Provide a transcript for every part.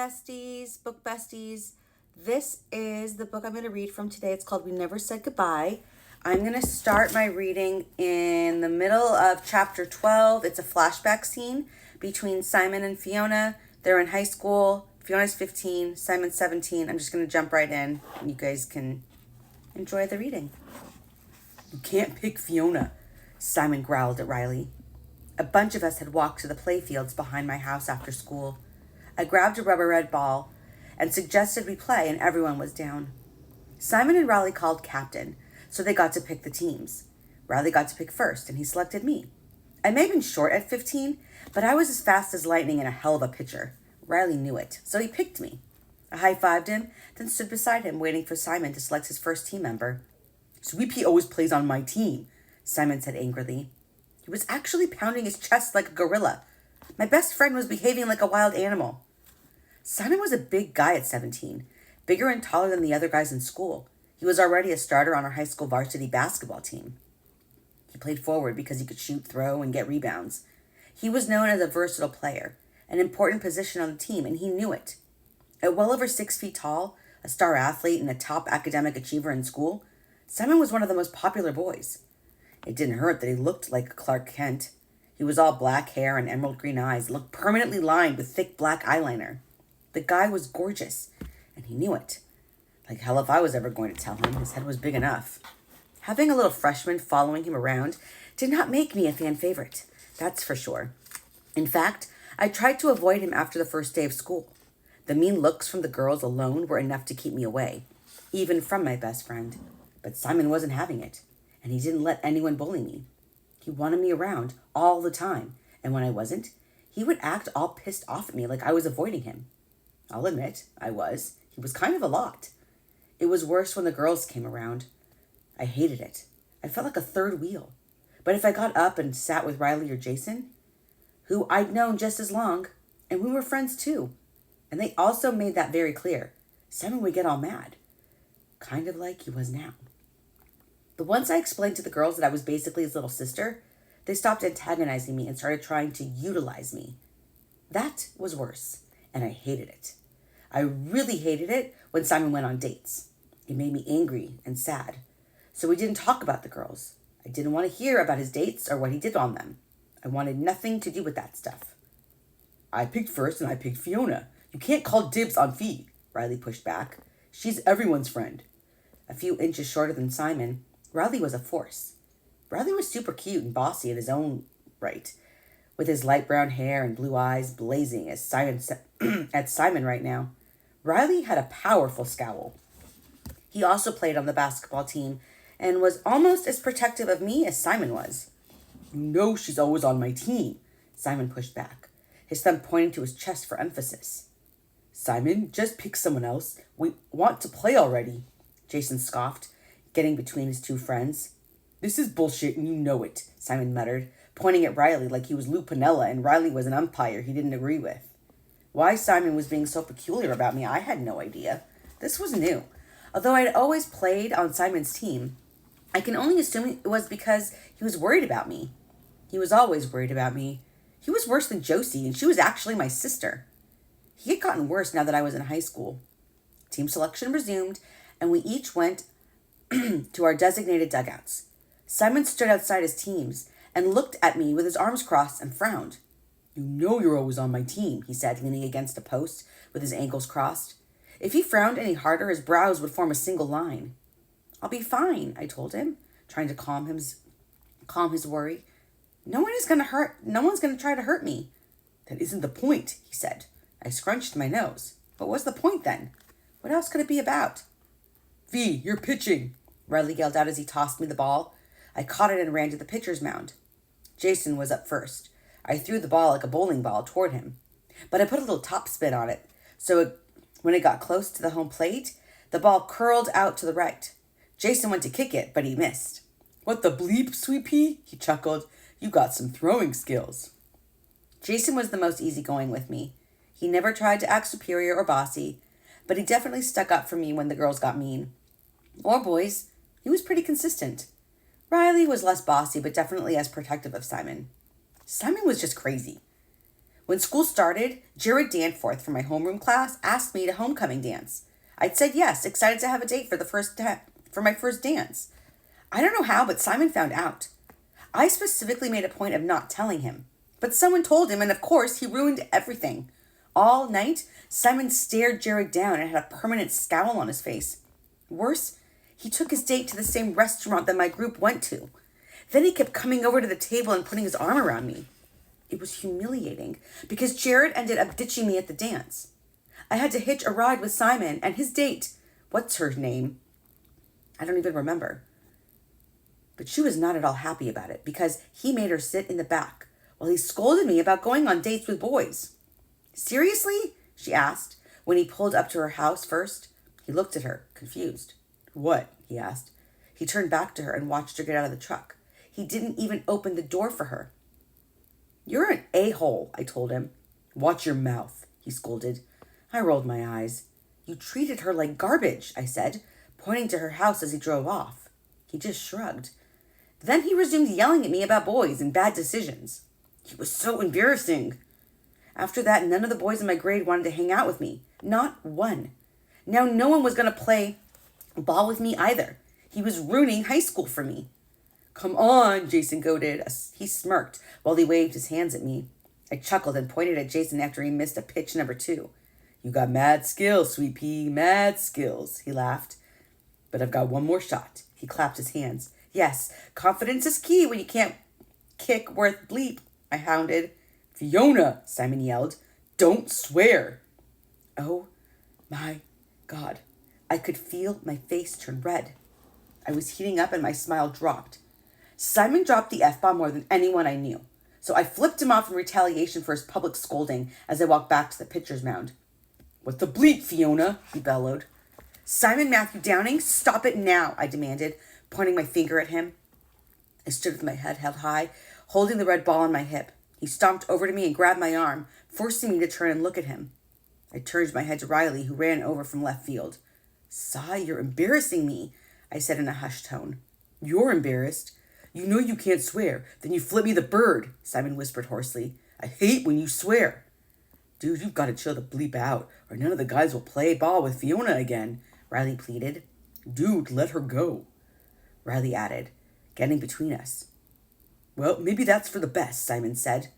besties, book besties. This is the book I'm going to read from today. It's called We Never Said Goodbye. I'm going to start my reading in the middle of chapter 12. It's a flashback scene between Simon and Fiona. They're in high school. Fiona's 15, Simon's 17. I'm just going to jump right in and you guys can enjoy the reading. You can't pick Fiona, Simon growled at Riley. A bunch of us had walked to the playfields behind my house after school. I grabbed a rubber red ball and suggested we play, and everyone was down. Simon and Riley called captain, so they got to pick the teams. Riley got to pick first, and he selected me. I may have been short at 15, but I was as fast as lightning and a hell of a pitcher. Riley knew it, so he picked me. I high-fived him, then stood beside him, waiting for Simon to select his first team member. Sweepy always plays on my team, Simon said angrily. He was actually pounding his chest like a gorilla. My best friend was behaving like a wild animal. Simon was a big guy at 17, bigger and taller than the other guys in school. He was already a starter on our high school varsity basketball team. He played forward because he could shoot, throw, and get rebounds. He was known as a versatile player, an important position on the team, and he knew it. At well over 6 feet tall, a star athlete and a top academic achiever in school, Simon was one of the most popular boys. It didn't hurt that he looked like Clark Kent. He was all black hair and emerald green eyes, looked permanently lined with thick black eyeliner. The guy was gorgeous, and he knew it. Like hell if I was ever going to tell him, his head was big enough. Having a little freshman following him around did not make me a fan favorite, that's for sure. In fact, I tried to avoid him after the first day of school. The mean looks from the girls alone were enough to keep me away, even from my best friend. But Simon wasn't having it, and he didn't let anyone bully me. He wanted me around all the time, and when I wasn't, he would act all pissed off at me like I was avoiding him. I'll admit, I was. He was kind of a lot. It was worse when the girls came around. I hated it. I felt like a third wheel. But if I got up and sat with Riley or Jason, who I'd known just as long, and we were friends too, and they also made that very clear, Simon would get all mad. Kind of like he was now. But once I explained to the girls that I was basically his little sister, they stopped antagonizing me and started trying to utilize me. That was worse, and I hated it. I really hated it when Simon went on dates. It made me angry and sad. So we didn't talk about the girls. I didn't want to hear about his dates or what he did on them. I wanted nothing to do with that stuff. I picked first and I picked Fiona. You can't call dibs on Fee, Riley pushed back. She's everyone's friend. A few inches shorter than Simon, Riley was a force. Riley was super cute and bossy in his own right, with his light brown hair and blue eyes blazing as at Simon right now. Riley had a powerful scowl. He also played on the basketball team and was almost as protective of me as Simon was. You know she's always on my team, Simon pushed back, his thumb pointing to his chest for emphasis. Simon, just pick someone else. We want to play already, Jason scoffed, getting between his two friends. This is bullshit and you know it, Simon muttered, pointing at Riley like he was Lou Pinella and Riley was an umpire he didn't agree with. Why Simon was being so peculiar about me, I had no idea. This was new. Although I'd always played on Simon's team, I can only assume it was because he was worried about me. He was always worried about me. He was worse than Josie, and she was actually my sister. He had gotten worse now that I was in high school. Team selection resumed, and we each went to our designated dugouts. Simon stood outside his teams and looked at me with his arms crossed and frowned. You know you're always on my team, he said, leaning against a post with his ankles crossed. If he frowned any harder, his brows would form a single line. I'll be fine, I told him, trying to calm his worry. No one's going to try to hurt me. That isn't the point, he said. I scrunched my nose. What was the point then? What else could it be about? V, you're pitching, Riley yelled out as he tossed me the ball. I caught it and ran to the pitcher's mound. Jason was up first. I threw the ball like a bowling ball toward him, but I put a little topspin on it, so when it got close to the home plate, the ball curled out to the right. Jason went to kick it, but he missed. What the bleep, Sweet Pea? He chuckled. You got some throwing skills. Jason was the most easygoing with me. He never tried to act superior or bossy, but he definitely stuck up for me when the girls got mean. Or boys. He was pretty consistent. Riley was less bossy, but definitely as protective of Simon. Simon was just crazy. When school started, Jared Danforth from my homeroom class asked me to homecoming dance. I'd said yes, excited to have a date for my first dance. I don't know how, but Simon found out. I specifically made a point of not telling him. But someone told him, and of course, he ruined everything. All night, Simon stared Jared down and had a permanent scowl on his face. Worse, he took his date to the same restaurant that my group went to. Then he kept coming over to the table and putting his arm around me. It was humiliating because Jared ended up ditching me at the dance. I had to hitch a ride with Simon and his date. What's her name? I don't even remember. But she was not at all happy about it because he made her sit in the back while he scolded me about going on dates with boys. Seriously? She asked when he pulled up to her house first. He looked at her, confused. What? He asked. He turned back to her and watched her get out of the truck. He didn't even open the door for her. You're an a-hole, I told him. Watch your mouth, he scolded. I rolled my eyes. You treated her like garbage, I said, pointing to her house as he drove off. He just shrugged. Then he resumed yelling at me about boys and bad decisions. He was so embarrassing. After that, none of the boys in my grade wanted to hang out with me. Not one. Now no one was going to play ball with me either. He was ruining high school for me. Come on, Jason goaded. He smirked while he waved his hands at me. I chuckled and pointed at Jason after he missed a pitch number 2. You got mad skills, sweet pea, mad skills, he laughed. But I've got one more shot. He clapped his hands. Yes, confidence is key when you can't kick worth bleep, I hounded. Fiona, Simon yelled. Don't swear. Oh my God. I could feel my face turn red. I was heating up and my smile dropped. Simon dropped the F-bomb more than anyone I knew, so I flipped him off in retaliation for his public scolding as I walked back to the pitcher's mound. What the bleep, Fiona? He bellowed. Simon Matthew Downing, stop it now, I demanded, pointing my finger at him. I stood with my head held high, holding the red ball on my hip. He stomped over to me and grabbed my arm, forcing me to turn and look at him. I turned my head to Riley, who ran over from left field. Cy, you're embarrassing me, I said in a hushed tone. You're embarrassed. You know you can't swear. Then you flip me the bird, Simon whispered hoarsely. I hate when you swear. Dude, you've got to chill the bleep out, or none of the guys will play ball with Fiona again, Riley pleaded. Dude, let her go, Riley added, getting between us. Well, maybe that's for the best, Simon said.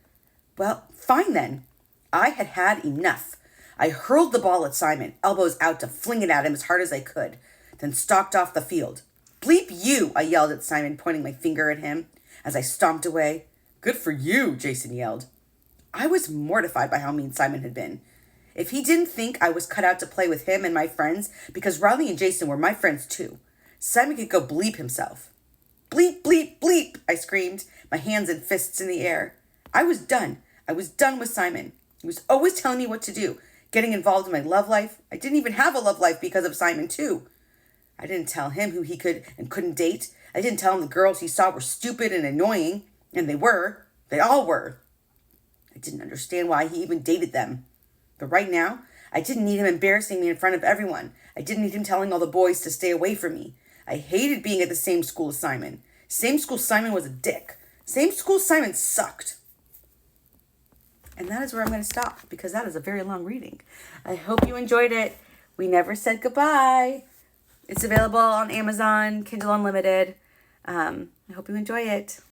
Well, fine then. I had had enough. I hurled the ball at Simon, elbows out to fling it at him as hard as I could, then stalked off the field. Bleep you, I yelled at Simon, pointing my finger at him as I stomped away. Good for you, Jason yelled. I was mortified by how mean Simon had been. If he didn't think I was cut out to play with him and my friends, because Riley and Jason were my friends too, Simon could go bleep himself. Bleep, bleep, bleep, I screamed, my hands and fists in the air. I was done. I was done with Simon. He was always telling me what to do, getting involved in my love life. I didn't even have a love life because of Simon too. I didn't tell him who he could and couldn't date. I didn't tell him the girls he saw were stupid and annoying, and they were. They all were. I didn't understand why he even dated them. But right now, I didn't need him embarrassing me in front of everyone. I didn't need him telling all the boys to stay away from me. I hated being at the same school as Simon. Same school Simon was a dick. Same school Simon sucked. And that is where I'm going to stop because that is a very long reading. I hope you enjoyed it. We Never Said Goodbye. It's available on Amazon, Kindle Unlimited. I hope you enjoy it.